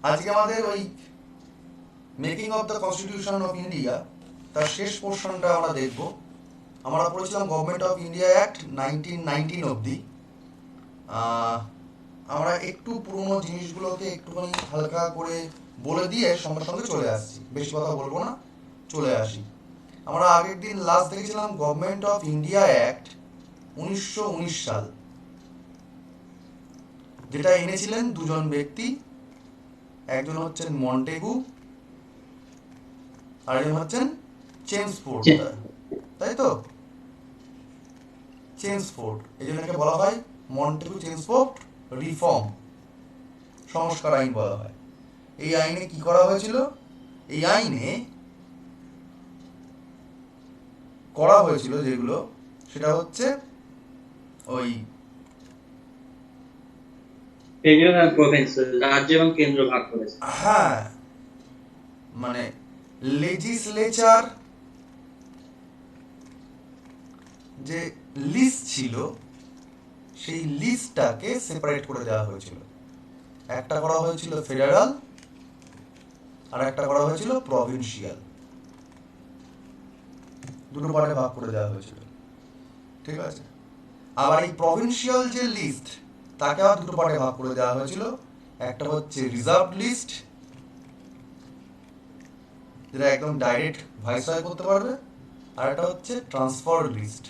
আজকে আমাদের ওই making of the constitution of India তার শেষ পোর্শনটা আমরা দেখব। আমরা পড়েছিলাম গভর্নমেন্ট অফ ইন্ডিয়া অ্যাক্ট 1919 অবধি। আমরা একটু পুরোনো জিনিসগুলোকে একটুখানি হালকা করে বলে দিয়ে সঙ্গে সঙ্গে চলে আসছি, বেশি কথা বলবো না, চলে আসি। আমরা আগের দিন লাস্ট দেখেছিলাম গভর্নমেন্ট অফ ইন্ডিয়া অ্যাক্ট 1919 সাল, যেটা এনেছিলেন দুজন ব্যক্তি, একজন হচ্ছেন মন্টেগু আর একজন হচ্ছেন চেমসফোর্ড, তাই তো? চেমসফোর্ড, এই জন্য একে বলা হয় মন্টেগু চেমসফোর্ড রিফর্ম, সংস্কার আইন বলা হয়। এই আইনে কি করা হয়েছিল? এই আইনে করা হয়েছিল যেগুলো, সেটা হচ্ছে ওই রাজ্য এবং কেন্দ্র ভাগ করেছে। হ্যাঁ, মানে লেজিসলেচার যে লিস্ট ছিল সেই লিস্টটাকে সেপারেট করে দেওয়া হয়েছিল। একটা করা হয়েছিল ফেডারাল আর একটা করা হয়েছিল প্রভিন্সিয়াল, দুটো পার্টে ভাগ করে দেওয়া হয়েছিল, ঠিক আছে? আবার এই প্রভিন্সিয়াল যে লিস্ট তাকে আবার দুটো পার্টে ভাগ করে দেওয়া হয়েছিল। একটা হচ্ছে রিজার্ভ লিস্ট, যেটা একদম ডাইরেক্ট ভাইসরয় করতে পারবে, আর একটা হচ্ছে ট্রান্সফার লিস্ট।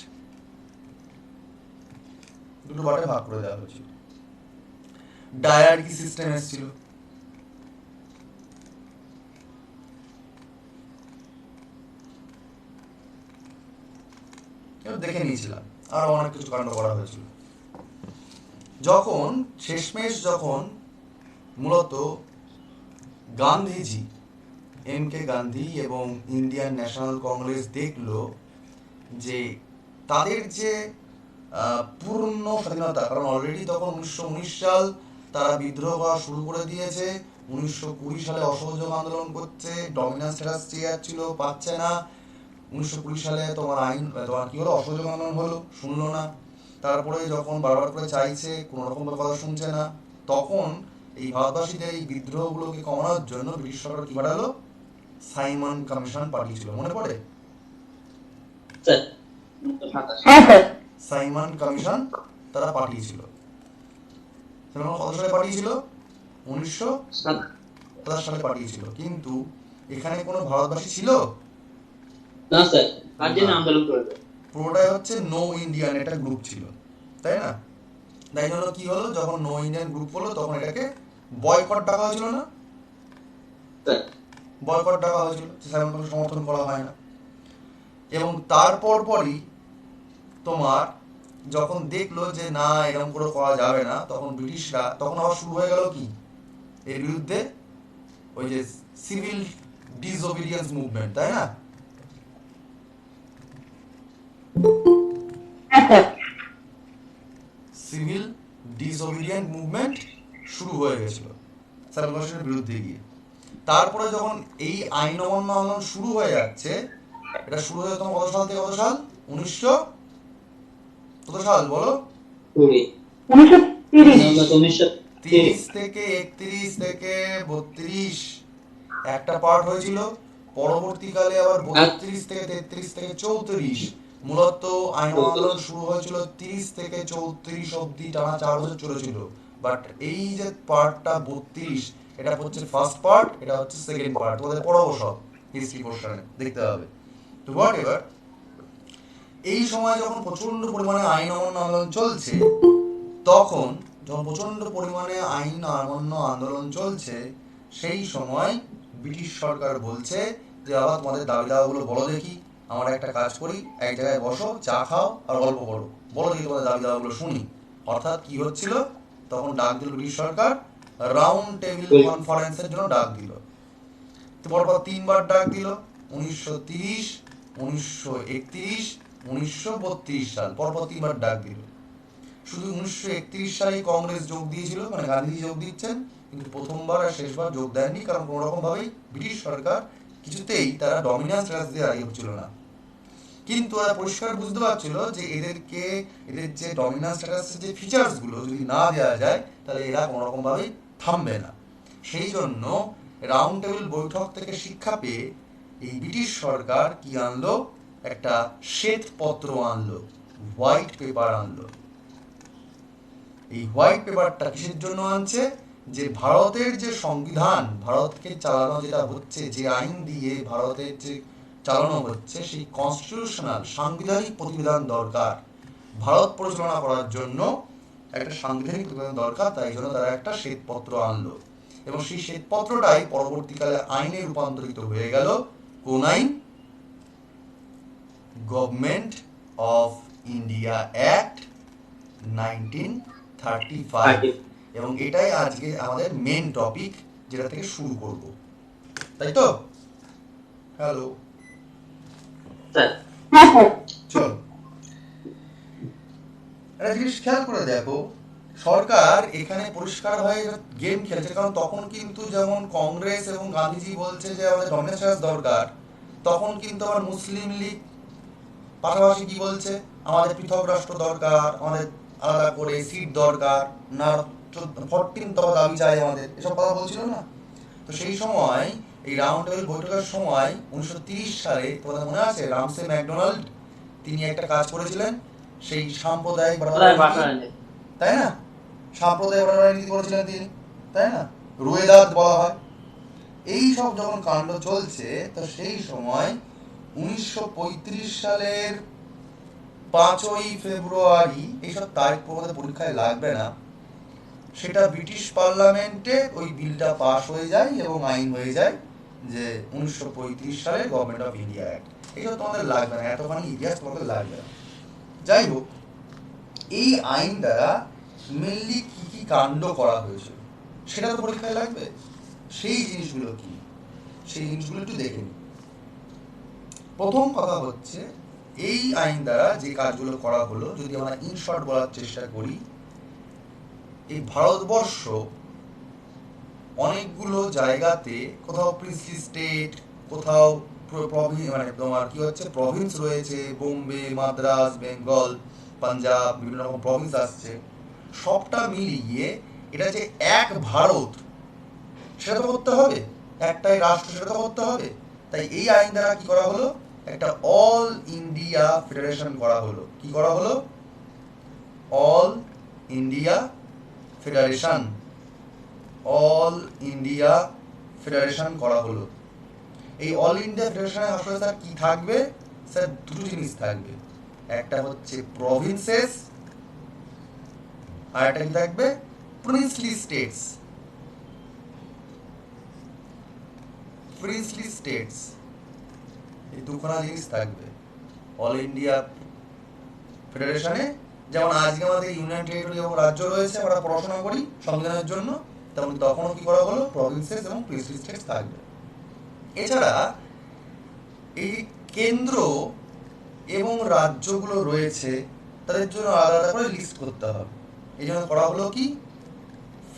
দুটো পার্টে ভাগ করে দেওয়া হয়েছিল। ডায়ারকি সিস্টেম এসেছিল। দেখে নিয়েছিলাম, আরো অনেক কিছু কাণ্ড করা হয়েছিল। যখন শেষমেশ যখন মূলত গান্ধীজি, এম কে গান্ধী এবং ইন্ডিয়ান ন্যাশনাল কংগ্রেস দেখলো যে তাদের যে পূর্ণ স্বাধীনতা, কারণ অলরেডি তখন 1919 সাল তারা বিদ্রোহ করা শুরু করে দিয়েছে, 1920 সালে অসহযোগ আন্দোলন করছে, ডমিনেন্স স্ট্যাটাস চেয়ে যাচ্ছিল, পাচ্ছে না। 1920 সালে তোমার কি হলো, অসহযোগ আন্দোলন হলো, শুনলো না। তারপরে যখন বারবার করে চাইছে, কোনো রকম কথা শুনছে না, তখন এই ভারতবাসীদের এই বিদ্রোহগুলোকে কমানোর জন্য ব্রিটিশ সরকার কি পাঠালো? সাইমন কমিশন পাঠিয়েছিল, মনে পড়ে? সাইমন কমিশন তারা পাঠিয়েছিল। কত সালে পাঠিয়েছিল? 1927 সালে পাঠিয়েছিল। কিন্তু এখানে কোনো ভারতবাসী ছিল না স্যার, তার জন্য আন্দোলন করেছে। পুরোটাই হচ্ছে নো ইন্ডিয়ান একটা গ্রুপ ছিল, তাই না? তাই জন্য কি হলো, যখন নো ইন্ডিয়ান গ্রুপ হলো তখন এটাকে বয়কট ডাকা হয়েছিল না? বয়কট ডাকা হয়েছিল, সাইমনকে সমর্থন করা হয় না। এবং তারপর পরই তোমার যখন দেখলো যে না এরকম করে করা যাবে না, তখন ব্রিটিশরা তখন আবার শুরু হয়ে গেল কি এর বিরুদ্ধে, ওই যে সিভিল ডিসওবিডিয়েন্স মুভমেন্ট, তাই না? সিভিল ডিসওবিডিয়েন্ট মুভমেন্ট শুরু হয়ে গেছিল সাইমনের বিরুদ্ধে গিয়ে। তারপরে যখন এই আইন অমান্য আন্দোলন শুরু হয়ে যাচ্ছে, এটা শুরু হয়ে তোমার কত সাল থেকে কত সাল? 1900 কত সাল বলো? 30 থেকে 31 থেকে 32 একটা পার্ট হয়েছিল। পরবর্তীকালে আবার 32 থেকে 33 থেকে 34 মূলত আইন আন্দোলন শুরু হয়েছিল 30 থেকে 34 অব্দি, টানা 4 বছর চলেছিল। বাট এই যে পার্টটা 32, এটা হচ্ছে ফার্স্ট পার্ট, এটা হচ্ছে সেকেন্ড পার্ট, তোমাদের পড়াবো সব হিস্ট্রি পোর্শনে, দেখতে হবে। তো হোয়াট এভার, এই সময় যখন প্রচন্ড পরিমাণে আইন অমান্য আন্দোলন চলছে, তখন যখন প্রচন্ড পরিমাণে আইন অমান্য আন্দোলন চলছে, সেই সময় ব্রিটিশ সরকার বলছে যে বাবা তোমাদের দাবি দাওয়াগুলো বলো দেখি, আমরা একটা কাজ করি, এক জায়গায় বসো, চা খাও আর গল্প করো, বলো দেখি তোমাদের দাবি দাওয়াগুলো শুনি। অর্থাৎ কি হচ্ছিল, তখন ডাক দিল ব্রিটিশ সরকার, রাউন্ড টেবিল কনফারেন্সের জন্য ডাক দিল। তো পরপর 3বার ডাক দিল, 1930, 1931, 1932 সাল, পরপর 3বার ডাক দিল। শুধু 1931 সালে কংগ্রেস যোগ দিয়েছিল, মানে গান্ধীজি যোগ দিচ্ছেন, কিন্তু প্রথমবার আর শেষবার যোগ দেননি, কারণ কোনো রকম ভাবেই ব্রিটিশ সরকার কিছুতেই তারা ডমিনেন্স স্ট্যাটাস দিয়ে রাজি হচ্ছিল না। কিন্তু তারা পরিষ্কার বুঝতে পারছিল যে এদের যে ডমিনেন্স স্ট্যাটাসের যে ফিচার্সগুলো যদি না দেওয়া যায়, তাহলে এরা কোনো রকম ভাবেই থামবে না। সেই জন্য রাউন্ড টেবিল বৈঠক থেকে শিক্ষা পেয়ে এই ব্রিটিশ সরকার কি আনলো, একটা শ্বেতপত্র আনলো, হোয়াইট পেপার আনলো। এই হোয়াইট পেপারটা কিসের জন্য আনছে, যে ভারতের যে সংবিধান, ভারতকে চালানো যেটা হচ্ছে, যে আইন দিয়ে ভারতের যে চালানো হচ্ছে, সেই কনস্টিটিউশনাল সাংবিধানিক প্রতিবিধান দরকার। ভারত পরিচালনা করার জন্য একটা সাংবিধানিক প্রতিবিধান দরকার, তাই জন্য তারা একটা শ্বেতপত্র আনলো। এবং সেই শ্বেতপত্রটাই পরবর্তীকালে আইনে রূপান্তরিত হয়ে গেল। কোন আইন? Government of India act 1935। এবং এটাই আজকে আমাদের মেন টপিক, যেটা থেকে শুরু করব, তাই তো? Hello sir. চল, একটা জিনিস খেয়াল করে দেখো, সরকার এখানে পরিষ্কার হয়ে গেম খেলছে। কারণ তখন কিন্তু যেমন কংগ্রেস এবং গান্ধীজি বলছে যে আমাদের ডমিনেশন দরকার, তখন কিন্তু আবার মুসলিম লীগ পাশাপাশি কি বলছে, আমাদের পৃথক রাষ্ট্র দরকার, আমাদের আলাদা করে সিট দরকার, না 14 দফা দাবি চাই আমাদের, এসব কথা বলছিল না? তো সেই সময় এই রাউন্ড টেবিল বৈঠকের সময় 1930 সালে, তোমাদের মনে আছে, রামসে ম্যাকডোনাল্ড তিনি একটা কাজ করেছিলেন, সেই সাম্প্রদায়িক তাই না, সাম্প্রদায়িক নীতি করেছিলেন তিনি, তাই না, রুয়েদাত বলা হয়। এই সব যখন কাণ্ড চলছে, তো সেই সময় 1935 সালের 5ই ফেব্রুয়ারি, এইসব তারিখ তোমাদের পরীক্ষায় লাগবে না, সেটা ব্রিটিশ পার্লামেন্টে ওই বিলটা পাস হয়ে যায় এবং আইন হয়ে যায়, যে 1935 সালের গভর্নমেন্ট অফ ইন্ডিয়া অ্যাক্ট। এইসব তোমাদের লাগবে না, এতখানি ইতিহাস তোমাদের লাগবে না। যাই হোক, এই আইন দ্বারা মেনলি কি কি কাণ্ড করা হয়েছিল সেটা তো পরীক্ষায় লাগবে। সেই জিনিসগুলো কি, সেই জিনিসগুলো একটু দেখে নিই। প্রথম কথা হচ্ছে, এই আইন দ্বারা যে কাজগুলো করা হলো, যদি আমরা ইন শর্ট বলার চেষ্টা করি, এই ভারতবর্ষ অনেকগুলো জায়গাতে, কোথাও প্রিন্সলি স্টেট, কোথাও মানে তোমার কি হচ্ছে প্রভিন্স রয়েছে, বোম্বে, মাদ্রাস, বেঙ্গল, পাঞ্জাব, বিভিন্ন রকম প্রভিন্স আসছে, সবটা মিলিয়ে এটা যে এক ভারত, সেটা তো করতে হবে, একটাই রাষ্ট্র, সেটা তো করতে হবে। তাই এই আইন দ্বারা কি করা হলো, একটা অল ইন্ডিয়া ফেডারেশন করা হলো। কি করা হলো? All India federation, all India federation করা হলো। এই অল ইন্ডিয়া ফেডারেশনে আসলে স্যার কি থাকবে? স্যার দুটো জিনিস থাকবে, একটা হচ্ছে প্রভিন্সেস, আর একটা কি থাকবে? Princely states. প্রিন্সলি স্টেটস, এই দুখানা জিনিস থাকবে অল ইন্ডিয়া ফেডারেশনে। যেমন আজকে আমাদের ইউনিয়ন টেরিটরি এবং রাজ্য রয়েছে, আমরা পড়াশোনা করি সংবিধানের জন্য, তেমন তখনও কি করা হলো, প্রভিন্সেস এবং প্রিন্সলি স্টেটস থাকবে। এছাড়া এই কেন্দ্র এবং রাজ্যগুলো রয়েছে, তাদের জন্য আলাদা আলাদা করে লিস্ট করতে হবে। এই জন্য করা হলো কি,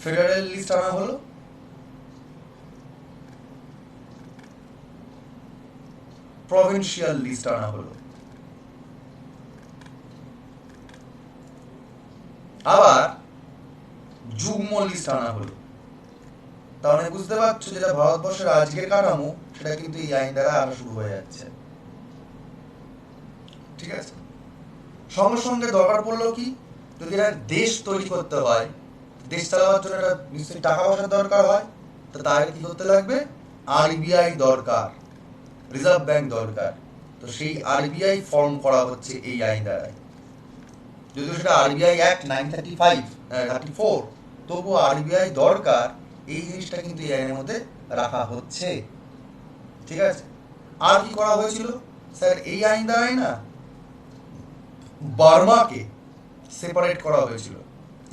ফেডারেল লিস্ট আনা হলো, প্রভিন্সিয়াল লিস্ট আনা হলো, আবার যুগ্ম লিস্ট আনা হলো। তাহলে বুঝতে পারছো, যেটা ভারতবর্ষের আজকের কাঠামো, সেটা কিন্তু এই আইন দ্বারা আনা শুরু হয়ে যাচ্ছে। ঠিক আছে, সঙ্গে সঙ্গে দরকার পড়লো কি, যদি একটা দেশ তৈরি করতে হয়, দেশ চালাবার জন্য একটা নিশ্চয়ই টাকা পয়সার দরকার হয়, তো তার কি করতে লাগবে? আরবিআই দরকার, রিজার্ভ ব্যাংক দরকার। তো সেই আরবিআই ফর্ম করা হচ্ছে এই আইন দ্বারা। যদিও সেটা আরবিআই অ্যাক্ট 1934, তবুও আরবিআই দরকার, এই জিনিসটা কিন্তু এই আইনের মধ্যে রাখা হচ্ছে। ঠিক আছে, আর কি করা হয়েছিল স্যার? এই আইন দ্বারাই না বার্মাকে সেপারেট করা হয়েছিল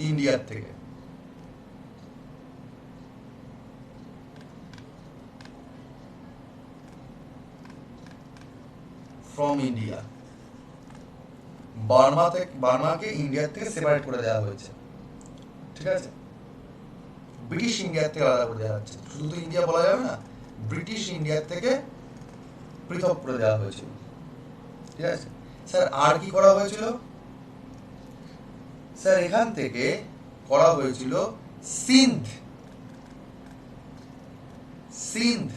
ইন্ডিয়ার থেকে। ফ্রম ইন্ডিয়া, বার্মাকে ইন্ডিয়ার থেকে সেপারেট করে দেওয়া হয়েছে। ঠিক আছে, ব্রিটিশ ইন্ডিয়ার থেকে আলাদা করে দেওয়া হচ্ছে, শুধু তো ইন্ডিয়া বলা যাবে না, ব্রিটিশ ইন্ডিয়ার থেকে পৃথক করে দেওয়া হয়েছিল। ঠিক আছে স্যার, আর কি করা হয়েছিল? স্যার এখান থেকে করা হয়েছিল সিন্ধ সিন্ধ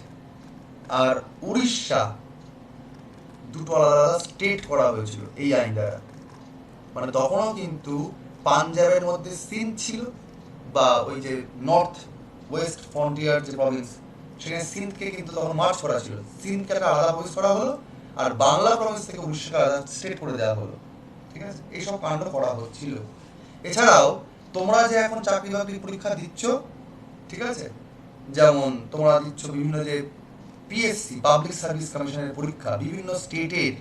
আর উড়িষ্যা দুটো আলাদা আলাদা স্টেট করা হয়েছিল এই আইন দ্বারা। মানে তখনও কিন্তু পাঞ্জাবের মধ্যে সিন্ধ ছিল, বা ওই যে নর্থ ওয়েস্ট ফ্রন্টিয়ার যে প্রভিন্স, সেখানে সিন্ধকে কিন্তু তখন মার্চ করা ছিল, সিন্ধকে একটা আলাদা প্রভিন্স করা হলো, আর বাংলা প্রভিন্স থেকে উড়িষ্যাকে আলাদা স্টেট করে দেওয়া হলো। ঠিক আছে, এইসব কাণ্ড করা হচ্ছিল। এছাড়াও তোমরা যে এখন চাকরি বাকরি পরীক্ষা দিচ্ছ, ঠিক আছে, যেমন তোমরা দিচ্ছ বিভিন্ন যে পিএসসি পাবলিক সার্ভিস কমিশনের পরীক্ষা, বিভিন্ন স্টেটের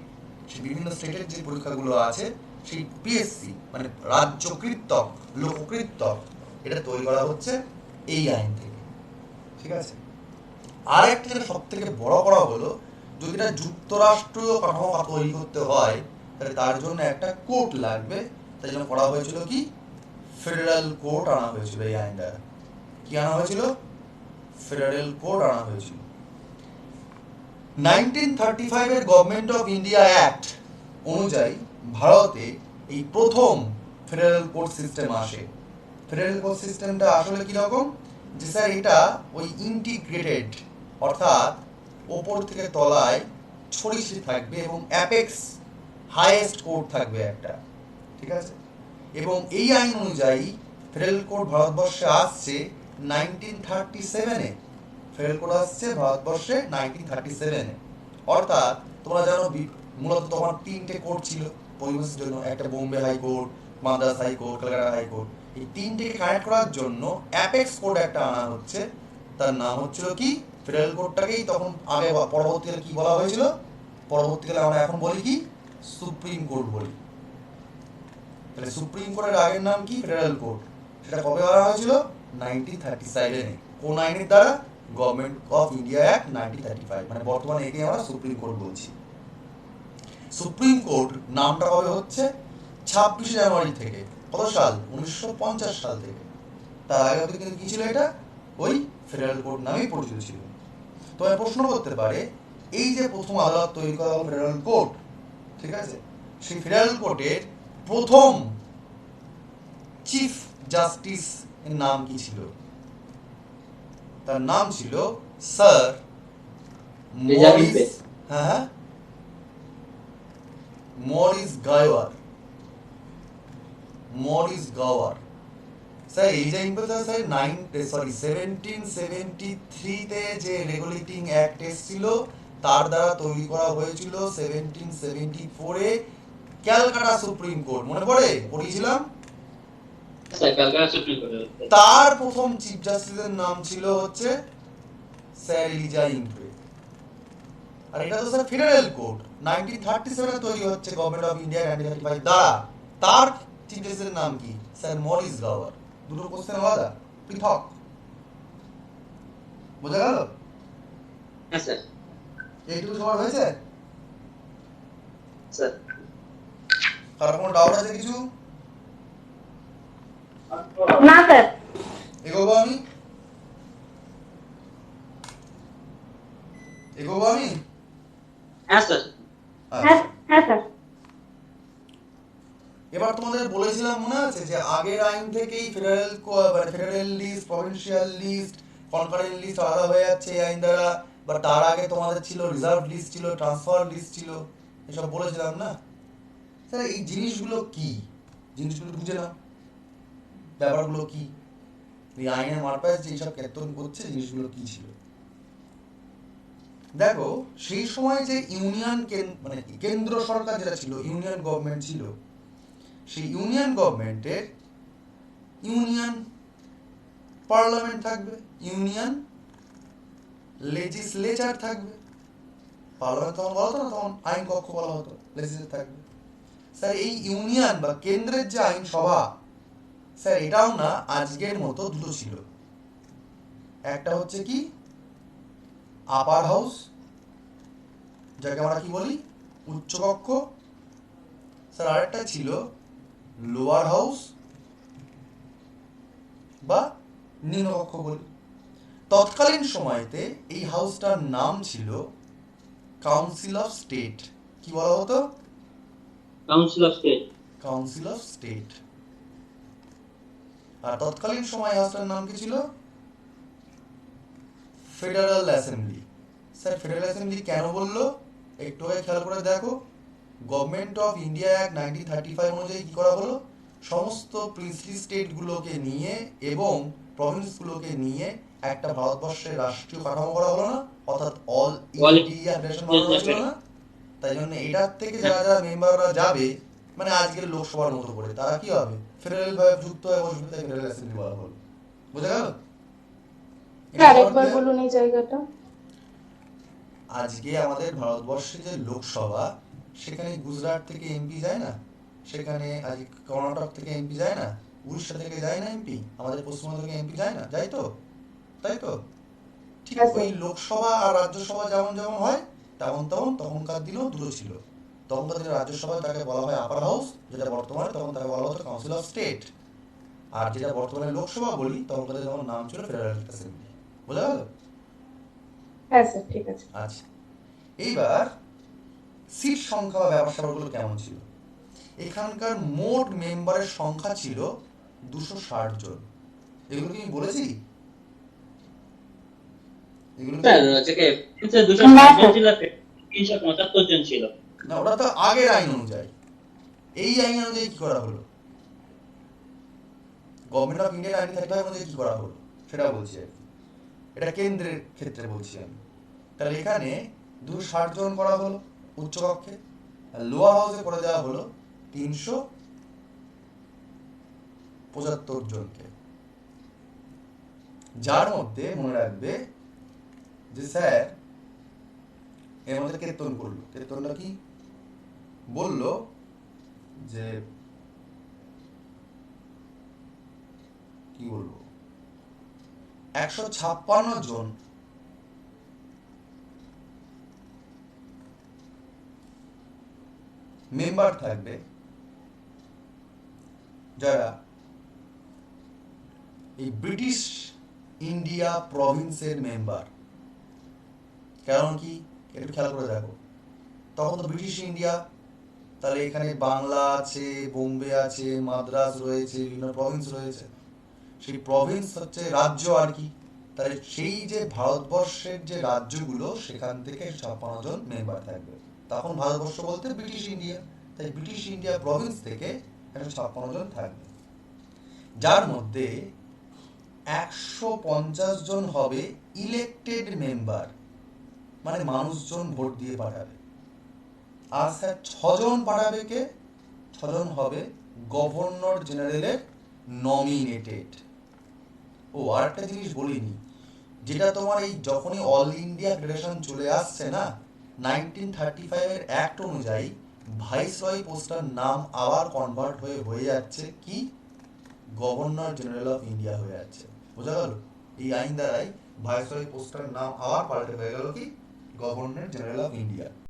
যে পরীক্ষাগুলো আছে, সেই পিএসসি মানে রাজ্যকৃতক লোককৃতক, এটা তৈরি করা হচ্ছে এই আইন থেকে। ঠিক আছে, আর একটা যেটা সব থেকে বড় করা হলো, যদি এটা যুক্তরাষ্ট্রীয় কাঠামো তৈরি করতে হয় তাহলে তার জন্য একটা কোর্ট লাগবে। তাই জন্য করা হয়েছিল কি, ফেডারেল কোর্ট আনা হয়েছিল এই আইন দ্বারা। কি আনা হয়েছিল? ফেডারেল কোর্ট আনা হয়েছিল। 1935 এর গভর্নমেন্ট অফ ইন্ডিয়া অ্যাক্ট অনুযায়ী ভারতে এই প্রথম ফেডারেল কোর্ট সিস্টেম আসে। ফেডারেল কোর্ট সিস্টেমটা আসলে কিরকম, যে স্যার এটা ওই ইন্টিগ্রেটেড, অর্থাৎ ওপর থেকে তলায় ছড়িয়ে থাকবে এবং অ্যাপেক্স হাইয়েস্ট কোর্ট থাকবে একটা। ঠিক আছে, এবং এই আইন অনুযায়ী ফেডারেল কোর্ট ভারতবর্ষে আসছে 1937-এ। ফেডারেল কোর্ট আসছে ভারতবর্ষে 1937-এ। অর্থাৎ তোমরা জানো মূলত তখন 3টে কোর্ট ছিল পরিবেশের জন্য, একটা Bombay high court, Madras high court, Kolkata high court. এই 3টেকে কানেক্ট করার জন্য অ্যাপেক্স কোর্ট একটা আনা হচ্ছে, তার নাম হচ্ছিল কি, ফেডারেল কোর্টটাকেই তখন আগে পরবর্তীকালে কি বলা হয়েছিল, পরবর্তীকালে আমরা এখন বলি কি, সুপ্রিম কোর্ট বলি। তাহলে সুপ্রিম কোর্টের আগের নাম কি, ফেডারেল কোর্ট। সেটা কবে করা হয়েছিল? 1937-এ। কোন আইনের দ্বারা? গভর্নমেন্ট অফ ইন্ডিয়া অ্যাক্ট 1935, মানে বর্তমানে একে আমরা সুপ্রিম কোর্ট বলছি। সুপ্রিম কোর্ট নামটা কবে হচ্ছে? 26 জানুয়ারি থেকে। কত সাল? 1950 সাল থেকে। তার আগে অবধি কিন্তু কি ছিল এটা? ওই ফেডারেল কোর্ট নামেই পরিচিত ছিল। তোমায় প্রশ্ন করতে পারে, এই যে প্রথম আদালত তৈরি করা হলো ফেডারেল কোর্ট, ঠিক আছে, সেই ফেডারেল কোর্টের প্রথম চিফ জাস্টিস এর নাম কি ছিল? তার নাম ছিল স্যার মরিস, হ্যাঁ, মরিস গাওয়ার। মরিস গাওয়ার স্যার এই যে স্যার 1773-তে যে রেগুলেটিং অ্যাক্ট এসেছিল, তার দ্বারা তৈরি করা হয়েছিল 1774-এ ক্যালকাটা সুপ্রিম কোর্ট। মনে পড়ে? পড়িয়েছিলাম। তার প্রথম চিফ জাস্টিসের নাম ছিল হচ্ছে স্যার এলিজা ইম্পে। আর এটা তো স্যার ফেডারেল কোর্ট 1937-এ তৈরি হচ্ছে গভর্নমেন্ট অফ ইন্ডিয়া 1935 দ্বারা। তার চিফ জাস্টিসের নাম কি? স্যার মরিস গাওয়ার। দুটো কোশ্চেন আলাদা, পৃথক। বোঝা গেল? হ্যাঁ স্যার। এইটুকু সবার হয়েছে স্যার? কারো কোনো ডাউট আছে কিছু? না স্যার। এগোবো আমি? এগোবো আমি? হ্যাঁ স্যার। হ্যাঁ স্যার। এবার তোমাদের বলেছিলাম মনে আছে যে আগের আইন থেকেই federal list, provincial list, concurrent list আলাদা হয়ে যাচ্ছে এই আইন দ্বারা। বা তার আগে তোমাদের ছিল রিজার্ভ লিস্ট, ছিল ট্রান্সফার লিস্ট ছিল, এসব বলেছিলাম না স্যার? এই জিনিসগুলো কি, জিনিসগুলো বুঝে নাও, ব্যাপারগুলো কি, এই আইনের মারপ্যাচ যে এইসব কেতন করছে, জিনিসগুলো কি ছিল। দেখো, সেই সময় যে ইউনিয়ন মানে কেন্দ্র সরকার যেটা ছিল, ইউনিয়ন গভর্নমেন্ট ছিল, সেই ইউনিয়ন গভর্নমেন্টের ইউনিয়ন পার্লামেন্ট থাকবে, ইউনিয়ন লেজিসলেচার থাকবে। পার্লামেন্ট তখন বলা হতো না, তখন আইন কক্ষ বলা হতো, লেজিসলেচার থাকবে। স্যার এই ইউনিয়ন বা কেন্দ্রের যে আইনসভা, স্যার এটাও না আজকের মতো দুটো ছিল। একটা হচ্ছে কি, আপার হাউস, যাকে আমরা কি বলি, উচ্চকক্ষ। স্যার আরেকটা ছিল লোয়ার হাউস বা নিম্নকক্ষ বলি। তৎকালীন সময়তে এই হাউসটার নাম ছিল কাউন্সিল অফ স্টেট। কি বলা হতো? Council of state. Council of state. আর তৎকালীন সময় হাউসটার নাম কি ছিল? Federal assembly. Sir federal assembly কেন বললো একটু আগে খেয়াল করে দেখো। গভর্নমেন্ট অফ ইন্ডিয়া অ্যাক্ট 1935 অনুযায়ী কি করা হলো, সমস্ত প্রিন্সলি স্টেটগুলোকে নিয়ে এবং প্রভিন্সগুলোকে নিয়ে একটা ভারতবর্ষের রাষ্ট্রীয় কাঠামো করা হলো না, অর্থাৎ অল ইন্ডিয়া ফেডারেশন বানানো হয়েছিল না। তাই জন্য এটার থেকে যারা যারা মেম্বাররা যাবে, মানে আজকের লোকসভার মতো করে, তারা কি হবে, ফেডারেল ভাবে যুক্ত হয়ে বসবে, তাই ফেডারেল অ্যাসেম্বলি বলা হলো। বোঝা গেল? আরেকবার বলুন এই জায়গাটা। আজকে আমাদের ভারতবর্ষে যে লোকসভা, সেখানে গুজরাট থেকে এমপি যায় না, সেখানে আজকে কর্ণাটক থেকে এমপি যায় না, উড়িষ্যা থেকে যায় না এমপি, আমাদের পশ্চিমবঙ্গ থেকে এমপি যায় না, যাই তো? তাই তো? ঠিক হ্যাঁ, স্যার। ওই লোকসভা আর রাজ্যসভা যেমন যেমন হয় তেমন তেমন তখনকার দিনেও দুটো ছিল। তখনকার দিনে রাজ্যসভা তাকে বলা হয় আপার হাউস, যেটা বর্তমানে, তখন তাকে বলা হতো কাউন্সিল অফ স্টেট। আর যেটা বর্তমানে লোকসভা বলি, তখনকার দিনে তখন নাম ছিল ফেডারেল অ্যাসেম্বলি। বোঝা গেল? হ্যাঁ স্যার, ঠিক আছে। আচ্ছা, এইবার সিট সংখ্যা বা ব্যাপার স্যাপারগুলো কেমন ছিল। এখানকার মোট মেম্বারের সংখ্যা ছিল 260 জন। এগুলো কি আমি বলেছি? এগুলো কি- স্যার থেকে 260 জন ছিল, 375 জন ছিল। না, ওটা তো আগের আইন অনুযায়ী। এই আইন অনুযায়ী কি করা হলো, গভর্নমেন্ট অফ ইন্ডিয়া 1935 অনুযায়ী কি করা হলো সেটা বলছি আর কি। এটা কেন্দ্রের ক্ষেত্রে বলছি আমি। তাহলে এখানে 260 জন করা হলো উচ্চকক্ষে, আর লোয়ার হাউসে করে দেওয়া হলো 375 জনকে। যার মধ্যে মনে রাখবে যে স্যার এর মধ্যে কীর্তন করলো। কীর্তনটা কি বললো যে, কি বলবো, 156 জন মেম্বার থাকবে যারা এই ব্রিটিশ ইন্ডিয়া প্রভিন্সের মেম্বার। কারণ কি, একটু খেয়াল করে দেখো, তখন তো ব্রিটিশ ইন্ডিয়া, তাহলে এখানে বাংলা আছে, বোম্বে আছে, মাদ্রাস রয়েছে, বিভিন্ন প্রভিন্স রয়েছে। সেই প্রভিন্স হচ্ছে রাজ্য আর কি। তাহলে সেই যে ভারতবর্ষের যে রাজ্যগুলো, সেখান থেকে 56 জন মেম্বার থাকবে। তখন ভারতবর্ষ বলতে ব্রিটিশ ইন্ডিয়া, তাই ব্রিটিশ ইন্ডিয়া প্রভিন্স থেকে 156 জন থাকবে। যার মধ্যে 150 জন হবে ইলেক্টেড মেম্বার, মানে মানুষজন ভোট দিয়ে পাঠাবে। আর স্যার 6 জন পাঠাবে কে, 6 জন হবে গভর্নর জেনারেলের নমিনেটেড। ও আরেকটা জিনিস বলিনি, যেটা তোমার এই যখনই অল ইন্ডিয়া ফেডারেশন চলে আসছে না, 1935 এর অ্যাক্ট অনুযায়ী ভাইসরয় পোস্টার নাম আবার কনভার্ট হয়ে যাচ্ছে কি, গভর্নর জেনারেল অফ ইন্ডিয়া হয়ে যাচ্ছে। বোঝা গেল? এই আইন দ্বারাই ভাইসরয় পোস্টার নাম আবার পাল্টে হয়ে গেল কি, গভর্নর জেনারেল অফ ইন্ডিয়া।